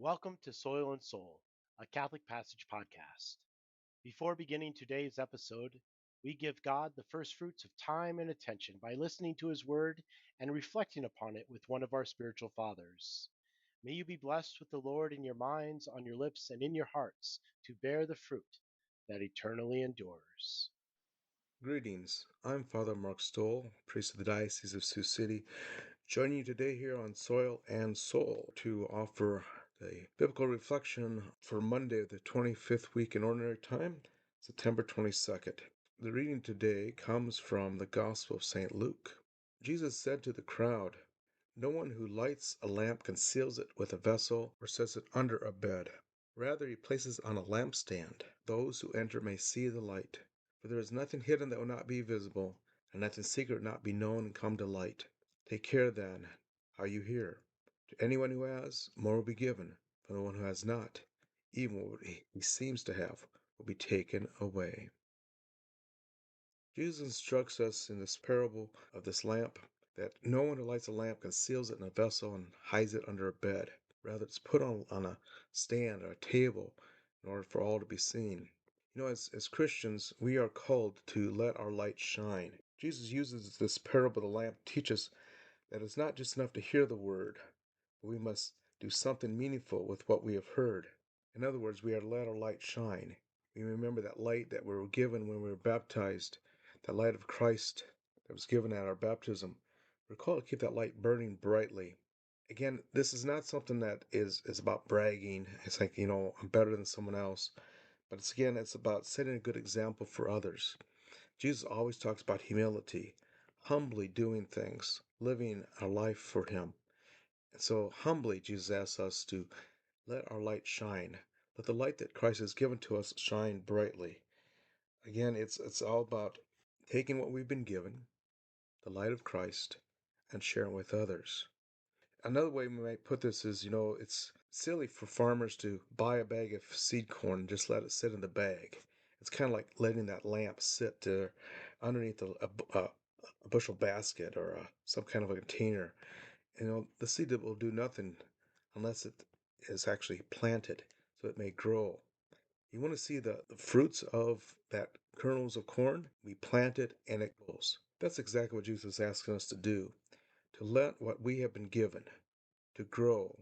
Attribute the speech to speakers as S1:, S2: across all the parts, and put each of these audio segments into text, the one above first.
S1: Welcome to Soil and Soul, a Catholic Passage podcast. Before beginning today's episode, we give God the first fruits of time and attention by listening to His Word and reflecting upon it with one of our spiritual fathers. May you be blessed with the Lord in your minds, on your lips, and in your hearts to bear the fruit that eternally endures.
S2: Greetings. I'm Father Mark Stoll, priest of the Diocese of Sioux City, joining you today here on Soil and Soul to offer the biblical reflection for Monday, the 25th week in Ordinary Time, September 22nd. The reading today comes from the Gospel of St. Luke. Jesus said to the crowd, "No one who lights a lamp conceals it with a vessel or sets it under a bed. Rather, he places it on a lampstand. Those who enter may see the light. For there is nothing hidden that will not be visible, and nothing secret not be known and come to light. Take care, then, how you hear. To anyone who has, more will be given. From the one who has not, even what he seems to have will be taken away." Jesus instructs us in this parable of this lamp that no one who lights a lamp conceals it in a vessel and hides it under a bed. Rather, it's put on a stand or a table in order for all to be seen. As Christians, we are called to let our light shine. Jesus uses this parable of the lamp to teach us that it's not just enough to hear the word, but we must do something meaningful with what we have heard. In other words, we are to let our light shine. We remember that light that we were given when we were baptized, that light of Christ that was given at our baptism. We're called to keep that light burning brightly. Again, this is not something that is about bragging. It's like, I'm better than someone else. But it's about setting a good example for others. Jesus always talks about humility, humbly doing things, living our life for Him. And so humbly, Jesus asks us to let our light shine. Let the light that Christ has given to us shine brightly. Again, it's all about taking what we've been given, the light of Christ, and sharing with others. Another way we might put this is, it's silly for farmers to buy a bag of seed corn and just let it sit in the bag. It's kind of like letting that lamp sit there underneath a bushel basket or some kind of a container. The seed will do nothing unless it is actually planted so it may grow. You want to see the fruits of that kernels of corn? We plant it and it grows. That's exactly what Jesus is asking us to do, to let what we have been given to grow,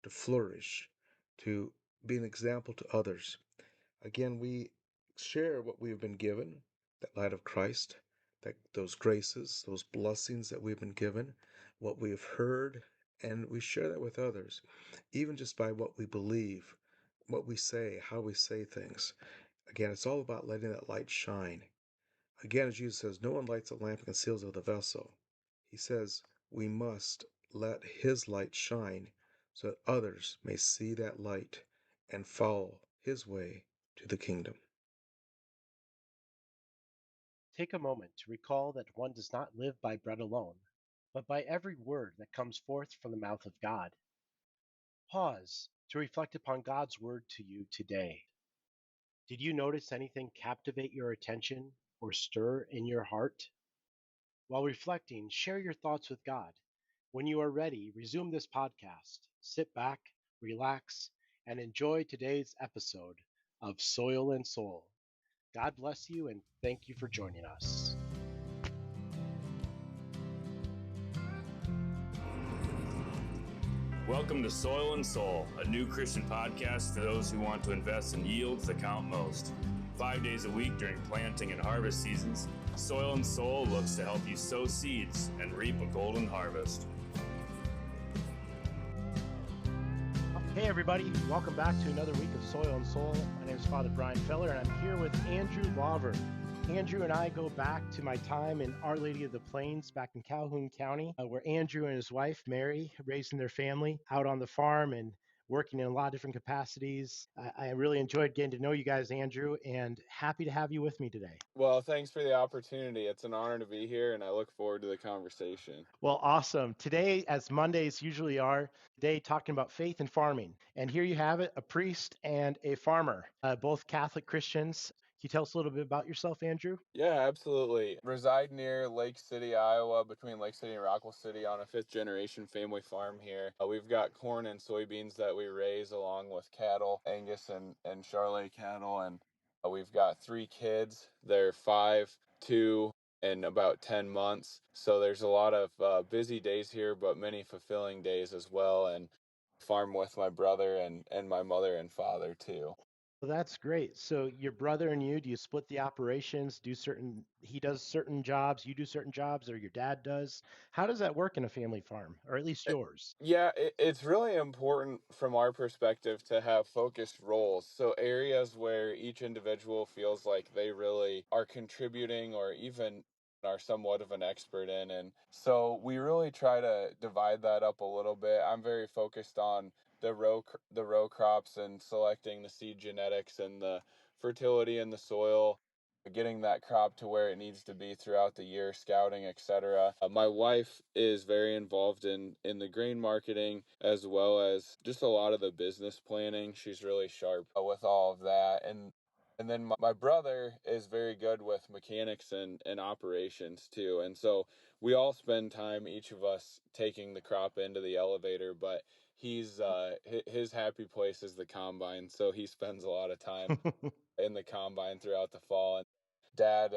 S2: to flourish, to be an example to others. Again, we share what we have been given, that light of Christ, that those graces, those blessings that we've been given, what we have heard, and we share that with others, even just by what we believe, what we say, how we say things. Again, it's all about letting that light shine. Again, as Jesus says, no one lights a lamp and conceals it with a vessel. He says we must let His light shine so that others may see that light and follow His way to the kingdom.
S1: Take a moment to recall that one does not live by bread alone, but by every word that comes forth from the mouth of God. Pause to reflect upon God's word to you today. Did you notice anything captivate your attention or stir in your heart? While reflecting, share your thoughts with God. When you are ready, resume this podcast. Sit back, relax, and enjoy today's episode of Soil and Soul. God bless you and thank you for joining us.
S3: Welcome to Soil and Soul, a new Christian podcast for those who want to invest in yields that count most. 5 days a week during planting and harvest seasons, Soil and Soul looks to help you sow seeds and reap a golden harvest.
S1: Hey everybody, welcome back to another week of Soil and Soul. My name is Father Brian Feller and I'm here with Andrew Lauver. Andrew and I go back to my time in Our Lady of the Plains back in Calhoun County, where Andrew and his wife, Mary, raising their family out on the farm and working in a lot of different capacities. I really enjoyed getting to know you guys, Andrew, and happy to have you with me today.
S4: Well, thanks for the opportunity. It's an honor to be here, and I look forward to the conversation.
S1: Well, awesome. Today, as Mondays usually are, today talking about faith and farming. And here you have it, a priest and a farmer, both Catholic Christians you tell us a little bit about yourself, Andrew?
S4: Yeah, absolutely. Reside near Lake City, Iowa, between Lake City and Rockwell City on a fifth generation family farm here. We've got corn and soybeans that we raise along with cattle, Angus and Charolais cattle. And we've got 3 kids. They're 5, 2, and about 10 months. So there's a lot of busy days here, but many fulfilling days as well. And farm with my brother and my mother and father too.
S1: Well, that's great. So your brother and you, do you split the operations? He does certain jobs, you do certain jobs, or your dad does? How does that work in a family farm, or at least yours?
S4: Yeah, it's really important from our perspective to have focused roles. So, areas where each individual feels like they really are contributing or even are somewhat of an expert in. And so, we really try to divide that up a little bit. I'm very focused on the row crops and selecting the seed genetics and the fertility in the soil, getting that crop to where it needs to be throughout the year, scouting, etc. My wife is very involved in the grain marketing as well as just a lot of the business planning. She's really sharp with all of that. And then my brother is very good with mechanics and operations too. And so we all spend time, each of us, taking the crop into the elevator, but his happy place is the combine, so he spends a lot of time in the combine throughout the fall. And dad,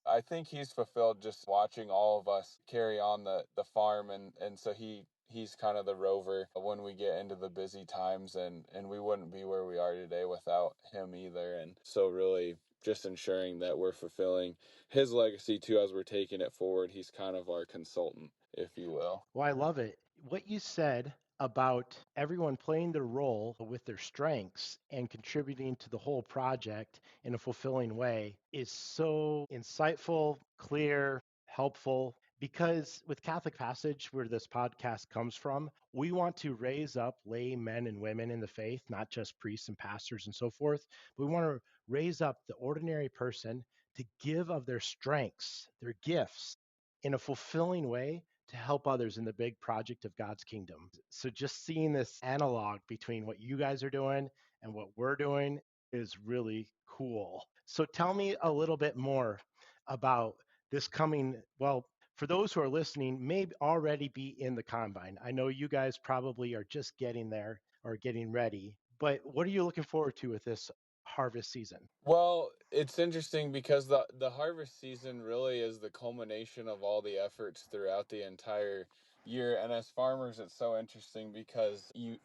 S4: I think he's fulfilled just watching all of us carry on the farm, and so he's kind of the rover when we get into the busy times, and we wouldn't be where we are today without him either. And so really just ensuring that we're fulfilling his legacy too as we're taking it forward. He's kind of our consultant, if you will.
S1: Well, I love it. What you said about everyone playing their role with their strengths and contributing to the whole project in a fulfilling way is so insightful, clear, helpful. Because with Catholic Passage, where this podcast comes from, we want to raise up lay men and women in the faith, not just priests and pastors and so forth. But we want to raise up the ordinary person to give of their strengths, their gifts in a fulfilling way to help others in the big project of God's kingdom. So just seeing this analog between what you guys are doing and what we're doing is really cool. So tell me a little bit more about this coming, well, for those who are listening, may already be in the combine. I know you guys probably are just getting there or getting ready, but what are you looking forward to with this harvest season?
S4: Well, it's interesting because the harvest season really is the culmination of all the efforts throughout the entire year. And as farmers, it's so interesting because you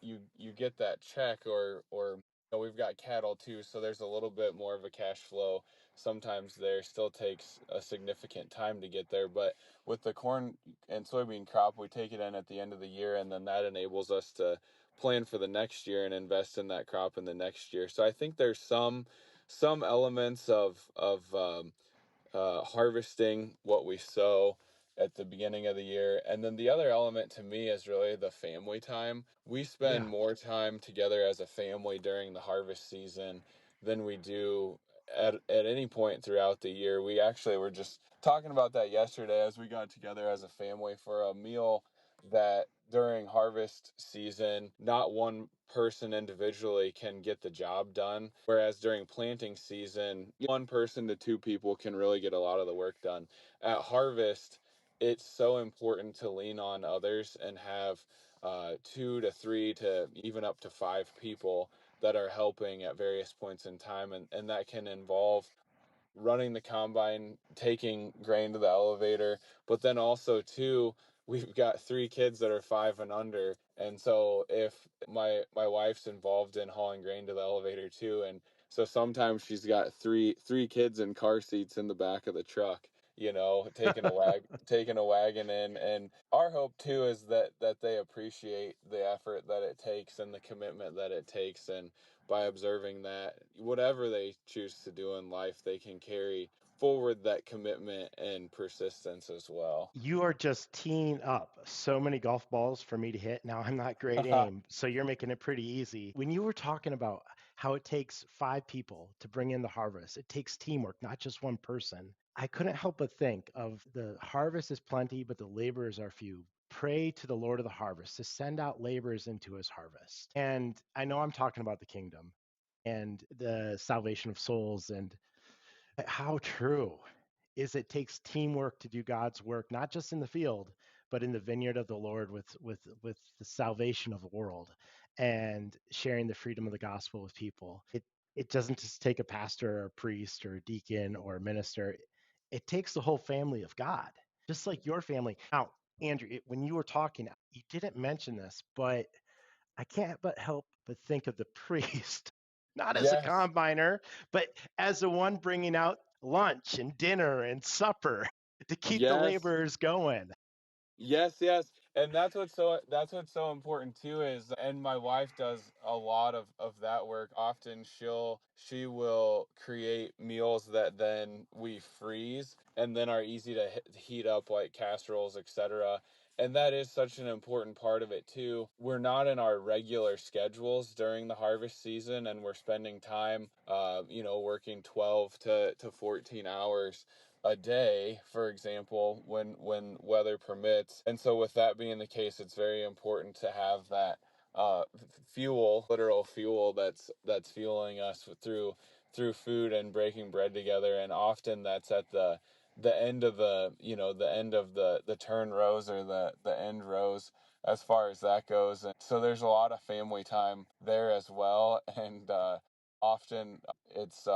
S4: get that check or we've got cattle too, so there's a little bit more of a cash flow. Sometimes there still takes a significant time to get there, but with the corn and soybean crop, we take it in at the end of the year, and then that enables us to plan for the next year and invest in that crop in the next year. So I think there's some elements of harvesting what we sow at the beginning of the year. And then the other element to me is really the family time. We spend
S1: Yeah.
S4: more time together as a family during the harvest season than we do at any point throughout the year. We actually were just talking about that yesterday as we got together as a family for a meal that during harvest season, not one person individually can get the job done. Whereas during planting season, 1 to 2 people can really get a lot of the work done. At harvest, it's so important to lean on others and have 2 to 3 to even up to 5 people that are helping at various points in time. And that can involve running the combine, taking grain to the elevator, but then also too, we've got 3 kids that are 5 and under, and so if my wife's involved in hauling grain to the elevator too, and so sometimes she's got three kids in car seats in the back of the truck, taking a wagon in. And our hope too is that they appreciate the effort that it takes and the commitment that it takes, and by observing that whatever they choose to do in life, they can carry forward that commitment and persistence as well.
S1: You are just teeing up so many golf balls for me to hit. Now, I'm not great aim, so you're making it pretty easy. When you were talking about how it takes 5 people to bring in the harvest, it takes teamwork, not just one person. I couldn't help but think of the harvest is plenty, but the laborers are few. Pray to the Lord of the harvest to send out laborers into his harvest. And I know I'm talking about the kingdom and the salvation of souls and How true is it takes teamwork to do God's work, not just in the field, but in the vineyard of the Lord with the salvation of the world and sharing the freedom of the gospel with people. It doesn't just take a pastor or a priest or a deacon or a minister. It takes the whole family of God, just like your family. Now, Andrew, when you were talking, you didn't mention this, but I can't but help but think of the priest, not as a
S4: Yes.
S1: combiner, but as the one bringing out lunch and dinner and supper to keep the
S4: Yes.
S1: laborers going.
S4: Yes, yes. And that's what's so important too is, and my wife does a lot of that work. Often she will create meals that then we freeze and then are easy to heat up, like casseroles, etc. And that is such an important part of it too. We're not in our regular schedules during the harvest season, and we're spending time working 12 to 14 hours a day, for example, when weather permits. And so with that being the case, it's very important to have that fuel, literal fuel that's fueling us through food and breaking bread together. And often that's at the end of the turn rows, or the end rows, as far as that goes. And so there's a lot of family time there as well. And often it's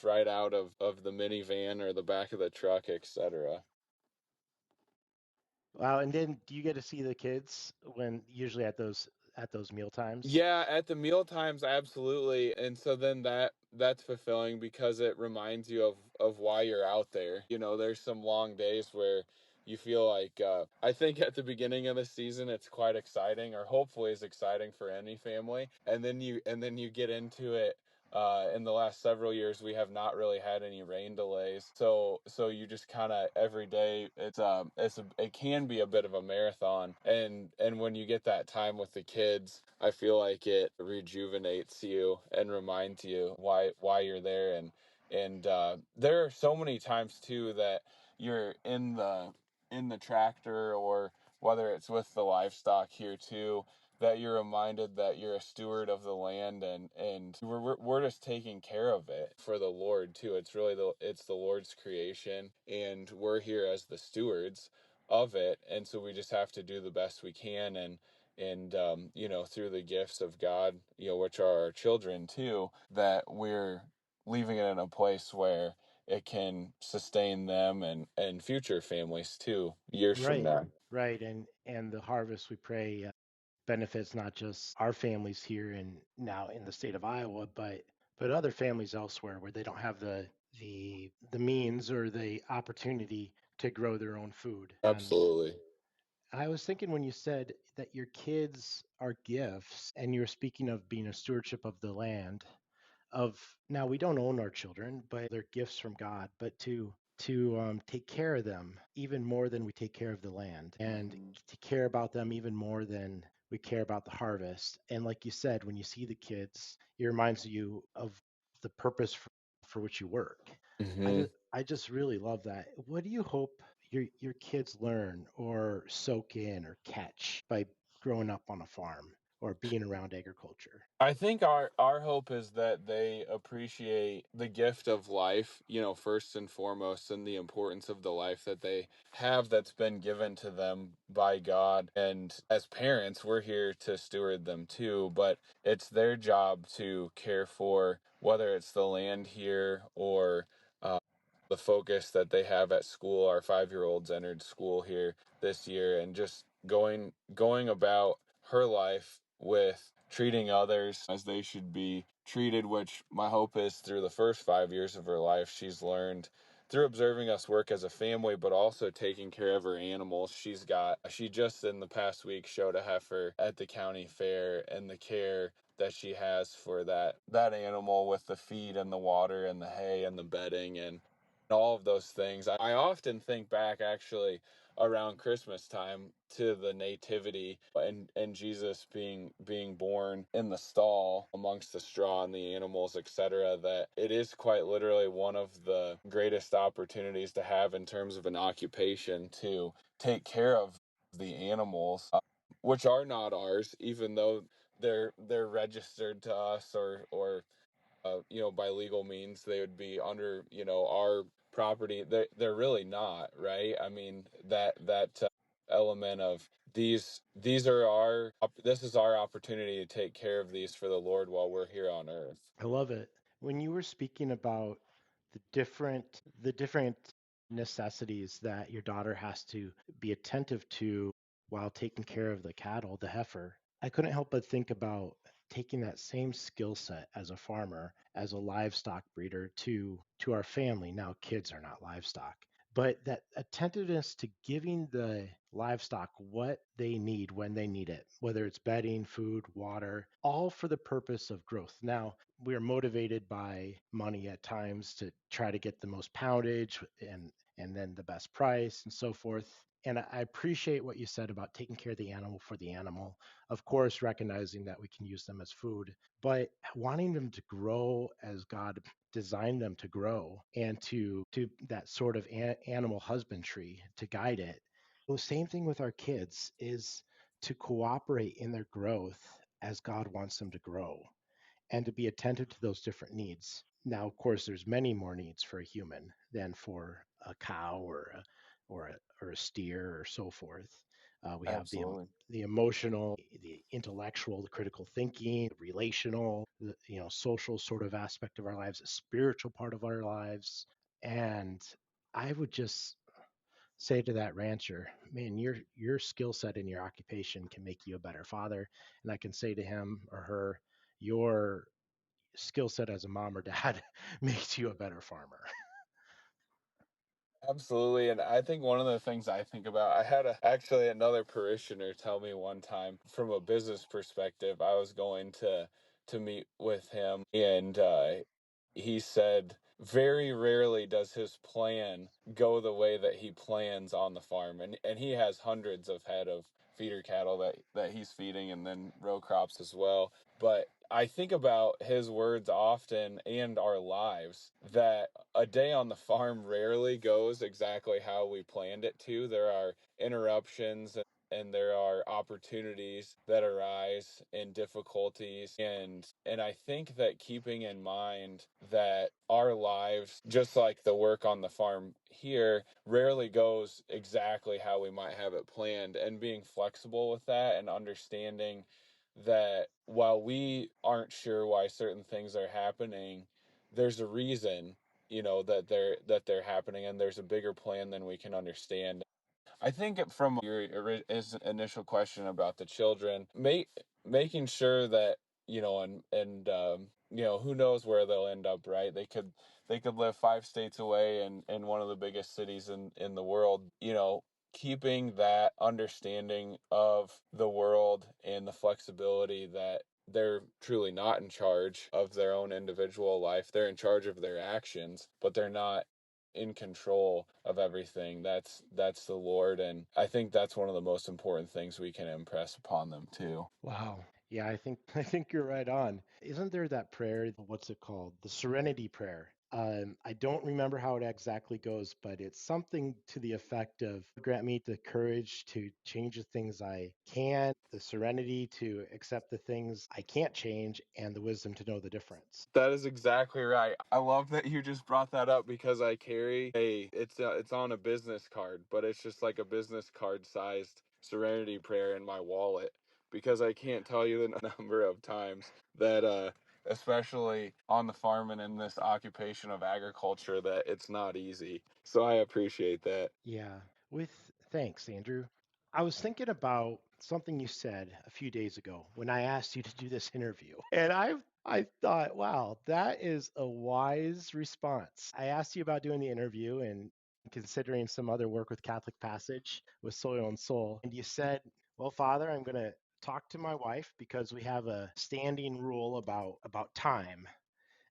S4: right out of the minivan or the back of the truck, etc.
S1: Wow, and then do you get to see the kids when usually at those meal times?
S4: Yeah, at the meal times, absolutely. And so then that's fulfilling because it reminds you of why you're out there. There's some long days where you feel like I think at the beginning of the season it's quite exciting, or hopefully is exciting for any family. And then you get into it. In the last several years, we have not really had any rain delays, so you just kind of every day it can be a bit of a marathon, and when you get that time with the kids, I feel like it rejuvenates you and reminds you why you're there. And there are so many times too that you're in the tractor, or whether it's with the livestock here too, that you're reminded that you're a steward of the land, and we're just taking care of it for the Lord too. It's the Lord's creation, and we're here as the stewards of it. And so we just have to do the best we can, and through the gifts of God, which are our children too, that we're leaving it in a place where it can sustain them and future families too, years from
S1: Right,
S4: now.
S1: right, and the harvest we pray benefits not just our families here in now in the state of Iowa, but other families elsewhere where they don't have the means or the opportunity to grow their own food. And
S4: Absolutely.
S1: I was thinking when you said that your kids are gifts and you're speaking of being a stewardship of the land, of now we don't own our children, but they're gifts from God, but to take care of them even more than we take care of the land, and
S4: Mhm.
S1: to care about them even more than we care about the harvest. And like you said, when you see the kids, it reminds you of the purpose for which you work.
S4: Mhm.
S1: I just really love that. What do you hope your kids learn or soak in or catch by growing up on a farm or being around agriculture?
S4: I think our hope is that they appreciate the gift of life, first and foremost, and the importance of the life that they have that's been given to them by God. And as parents, we're here to steward them too, but it's their job to care for, whether it's the land here or uh, the focus that they have at school. Our 5-year-old's entered school here this year, and just going about her life with treating others as they should be treated, which my hope is through the first 5 years of her life, she's learned through observing us work as a family, but also taking care of her animals. She just in the past week showed a heifer at the county fair, and the care that she has for that animal, with the feed and the water and the hay and the bedding and all of those things. I often think back, actually, around Christmas time, to the nativity and Jesus being born in the stall amongst the straw and the animals, etc. That it is quite literally one of the greatest opportunities to have in terms of an occupation, to take care of the animals, which are not ours, even though they're registered to us, or by legal means they would be under, our property. They're really not, right? I mean, that element of these are this is our opportunity to take care of these for the Lord while we're here on earth.
S1: I love it. When you were speaking about the different necessities that your daughter has to be attentive to while taking care of the cattle, the heifer, I couldn't help but think about taking that same skill set as a farmer, as a livestock breeder to our family. Now kids are not livestock, but that attentiveness to giving the livestock what they need when they need it, whether it's bedding, food, water, all for the purpose of growth. Now, we are motivated by money at times to try to get the most poundage and then the best price and so forth. And I appreciate what you said about taking care of the animal for the animal. Of course, recognizing that we can use them as food, but wanting them to grow as God designed them to grow and to that sort of animal husbandry to guide it. The same thing with our kids is to cooperate in their growth as God wants them to grow and to be attentive to those different needs. Now, of course, there's many more needs for a human than for a cow or a steer or so forth. We have
S4: Absolutely.
S1: the emotional, the intellectual, the critical thinking, the relational, the social sort of aspect of our lives, the spiritual part of our lives. And I would just say to that rancher, man, your skill set in your occupation can make you a better father. And I can say to him or her, your skill set as a mom or dad makes you a better farmer.
S4: Absolutely. And I think one of the things I think about, I had actually another parishioner tell me one time from a business perspective, I was going to meet with him, and he said very rarely does his plan go the way that he plans on the farm. And he has hundreds of head of feeder cattle that he's feeding, and then row crops as well. But I think about his words often and our lives, that a day on the farm rarely goes exactly how we planned it to. There are interruptions, and there are opportunities that arise and difficulties, and I think that keeping in mind that our lives, just like the work on the farm here, rarely goes exactly how we might have it planned, and being flexible with that and understanding that while we aren't sure why certain things are happening, there's a reason, that they're happening, and there's a bigger plan than we can understand. I think from your initial question about the children, making sure that, who knows where they'll end up, right? They could live 5 states away in one of the biggest cities in the world. Keeping that understanding of the world and the flexibility that they're truly not in charge of their own individual life. They're in charge of their actions, but they're not in control of everything. That's the Lord, and I think that's one of the most important things we can impress upon them too.
S1: Wow. Yeah, I think you're right on. Isn't there that prayer, what's it called? The Serenity Prayer. I don't remember how it exactly goes, but it's something to the effect of grant me the courage to change the things I can, the serenity to accept the things I can't change, and the wisdom to know the difference.
S4: That is exactly right. I love that you just brought that up, because I carry it's on a business card, but it's just like a business card sized serenity prayer in my wallet, because I can't tell you the number of times that especially on the farm and in this occupation of agriculture, that it's not easy. So I appreciate that.
S1: Yeah. With thanks, Andrew. I was thinking about something you said a few days ago when I asked you to do this interview. And I thought, wow, that is a wise response. I asked you about doing the interview and considering some other work with Catholic Passage with Soil and Soul. And you said, well, Father, I'm going to talk to my wife because we have a standing rule about time.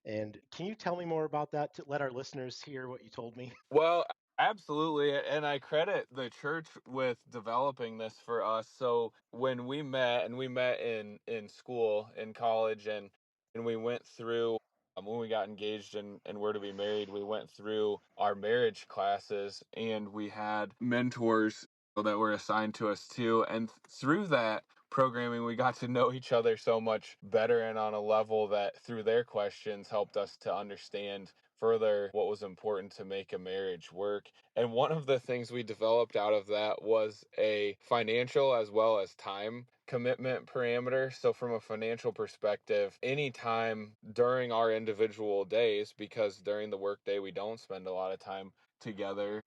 S1: And can you tell me more about that to let our listeners hear what you told me?
S4: Well, absolutely. And I credit the church with developing this for us. So when we met in school, in college, and we went through, when we got engaged and were to be married, we went through our marriage classes, and we had mentors that were assigned to us too. And through that programming, we got to know each other so much better, and on a level that through their questions helped us to understand further what was important to make a marriage work. And one of the things we developed out of that was a financial as well as time commitment parameter. So, from a financial perspective, any time during our individual days, because during the workday we don't spend a lot of time together,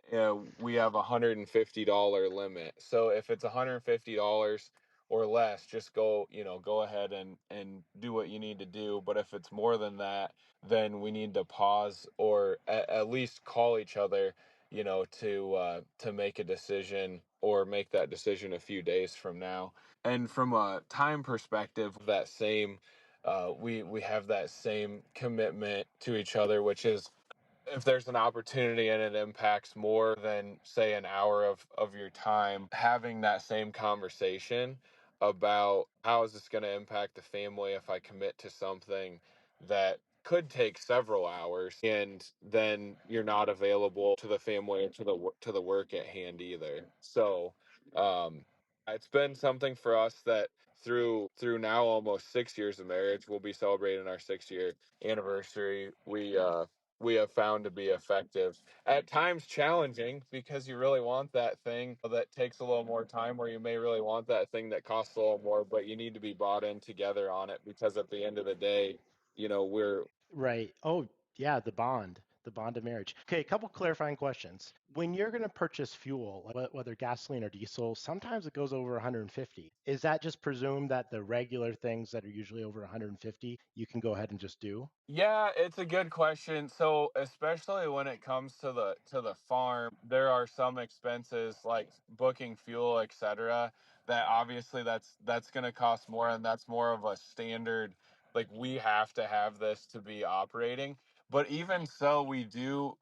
S4: we have a $150 limit. So, if it's $150 or less, just go ahead and do what you need to do. But if it's more than that, then we need to pause or at least call each other, to make a decision or make that decision a few days from now. And from a time perspective, that same we have that same commitment to each other, which is if there's an opportunity and it impacts more than say an hour of your time, having that same conversation about how is this going to impact the family if I commit to something that could take several hours and then you're not available to the family or to the work at hand either. So um it's been something for us that through now almost 6 years of marriage, we'll be celebrating our 6 year anniversary. We have found to be effective. At times challenging because you really want that thing that takes a little more time, or you may really want that thing that costs a little more, but you need to be bought in together on it because at the end of the day, we're
S1: Right. Oh, yeah, the bond of marriage. Okay, a couple clarifying questions. When you're going to purchase fuel, like whether gasoline or diesel, sometimes it goes over 150. Is that just presumed that the regular things that are usually over 150, you can go ahead and just do?
S4: Yeah, it's a good question. So, especially when it comes to the farm, there are some expenses like booking fuel, etc., that obviously that's going to cost more, and that's more of a standard, like we have to have this to be operating. But even so, we do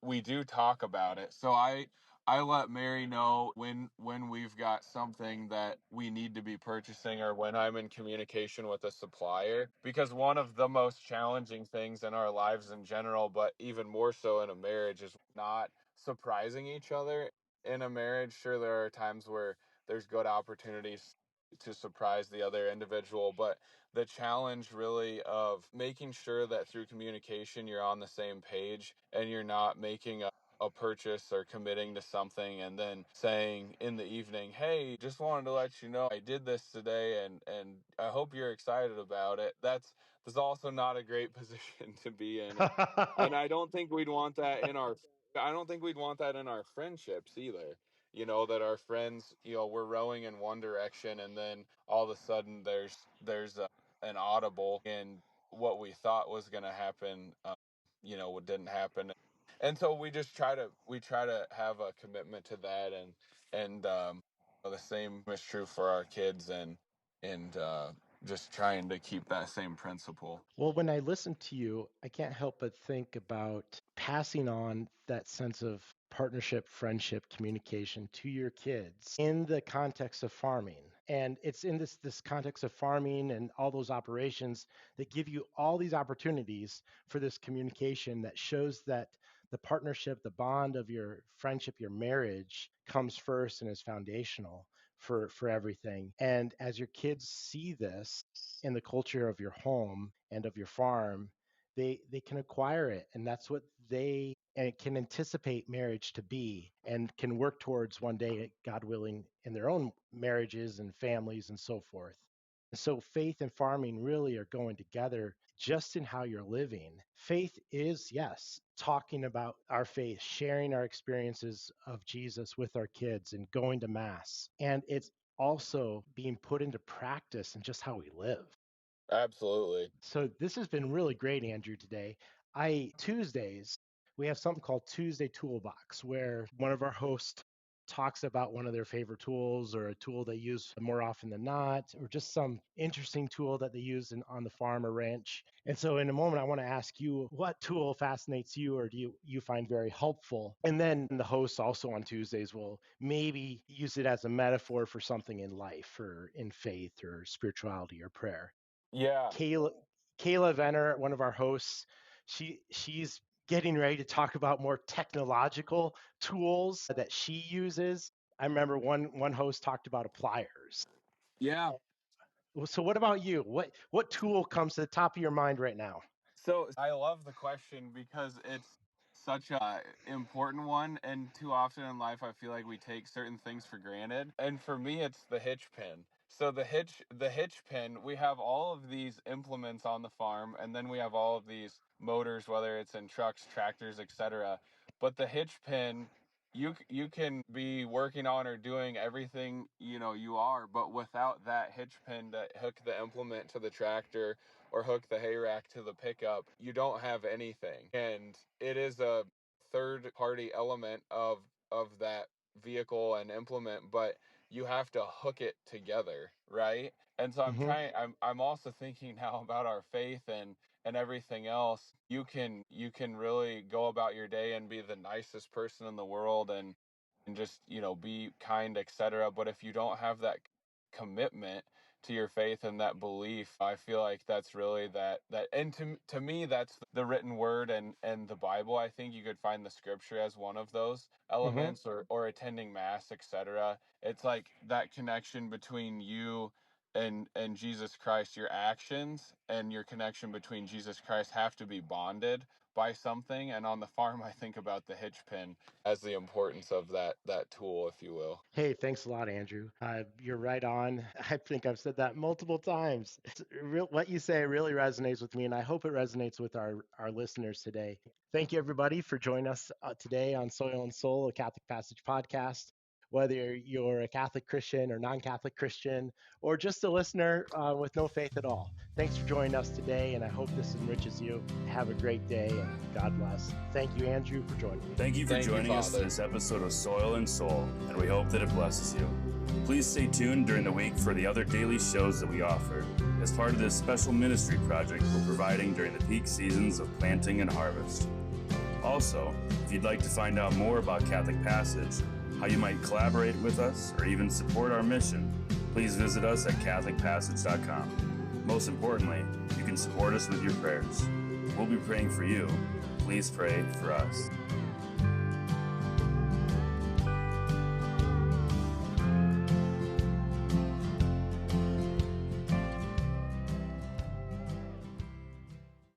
S4: talk about it. So I let Mary know when we've got something that we need to be purchasing or when I'm in communication with a supplier, because one of the most challenging things in our lives in general, but even more so in a marriage, is not surprising each other in a marriage. Sure, there are times where there's good opportunities to surprise the other individual, but the challenge really of making sure that through communication you're on the same page and you're not making a purchase or committing to something and then saying in the evening, "Hey, just wanted to let you know I did this today and I hope you're excited about it." That's also not a great position to be in. And I don't think we'd want that in our friendships either. That our friends, we're rowing in one direction and then all of a sudden there's an audible in what we thought was going to happen, what didn't happen. And so we try to have a commitment to that, and the same is true for our kids, and just trying to keep that same principle.
S1: Well, when I listen to you, I can't help but think about passing on that sense of partnership, friendship, communication to your kids in the context of farming. And it's in this context of farming and all those operations that give you all these opportunities for this communication that shows that the partnership, the bond of your friendship, your marriage comes first and is foundational for everything. And as your kids see this in the culture of your home and of your farm, they can acquire it, and that's what they and can anticipate marriage to be, and can work towards one day, God willing, in their own marriages and families and so forth. And so faith and farming really are going together just in how you're living. Faith is, yes, talking about our faith, sharing our experiences of Jesus with our kids and going to mass. And it's also being put into practice in just how we live.
S4: Absolutely.
S1: So this has been really great, Andrew, today. Tuesdays, we have something called Tuesday Toolbox, where one of our hosts talks about one of their favorite tools or a tool they use more often than not, or just some interesting tool that they use on the farm or ranch. And so in a moment, I want to ask you what tool fascinates you or do you find very helpful? And then the hosts also on Tuesdays will maybe use it as a metaphor for something in life or in faith or spirituality or prayer.
S4: Yeah.
S1: Kayla, Kayla Venner, one of our hosts, she's getting ready to talk about more technological tools that she uses. I remember one host talked about pliers.
S4: Yeah.
S1: So what about you? What tool comes to the top of your mind right now?
S4: So I love the question because it's such a important one, and too often in life I feel like we take certain things for granted. And for me it's the hitch pin. So the hitch pin, we have all of these implements on the farm, and then we have all of these motors, whether it's in trucks, tractors, etc. But the hitch pin, you can be working on or doing everything you are, but without that hitch pin to hook the implement to the tractor or hook the hay rack to the pickup, you don't have anything. And it is a third party element of that vehicle and implement, but you have to hook it together, right? And so
S1: Hmm.
S4: I'm also thinking now about our faith and everything else. You can really go about your day and be the nicest person in the world and just be kind, etc. But if you don't have that commitment to your faith and that belief, I feel like that's really that and to me that's the written word and the Bible. I think you could find the scripture as one of those
S1: Hmm.
S4: elements, or attending mass, etc. It's like that connection between you and Jesus Christ. Your actions and your connection between Jesus Christ have to be bonded by something. And on the farm, I think about the hitch pin as the importance of that tool, if you will.
S1: Hey, thanks a lot, Andrew. You're right on. I think I've said that multiple times. What you say really resonates with me, and I hope it resonates with our listeners today. Thank you, everybody, for joining us today on Soil and Soul, a Catholic Passage podcast. Whether you're a Catholic Christian or non-Catholic Christian, or just a listener with no faith at all, thanks for joining us today, and I hope this enriches you. Have a great day, and God bless. Thank you, Andrew, for joining me.
S3: Thank you for joining us for this episode of Soil and Soul, and we hope that it blesses you. Please stay tuned during the week for the other daily shows that we offer as part of this special ministry project we're providing during the peak seasons of planting and harvest. Also, if you'd like to find out more about Catholic Passage, how you might collaborate with us, or even support our mission, please visit us at CatholicPassage.com. Most importantly, you can support us with your prayers. We'll be praying for you. Please pray for us.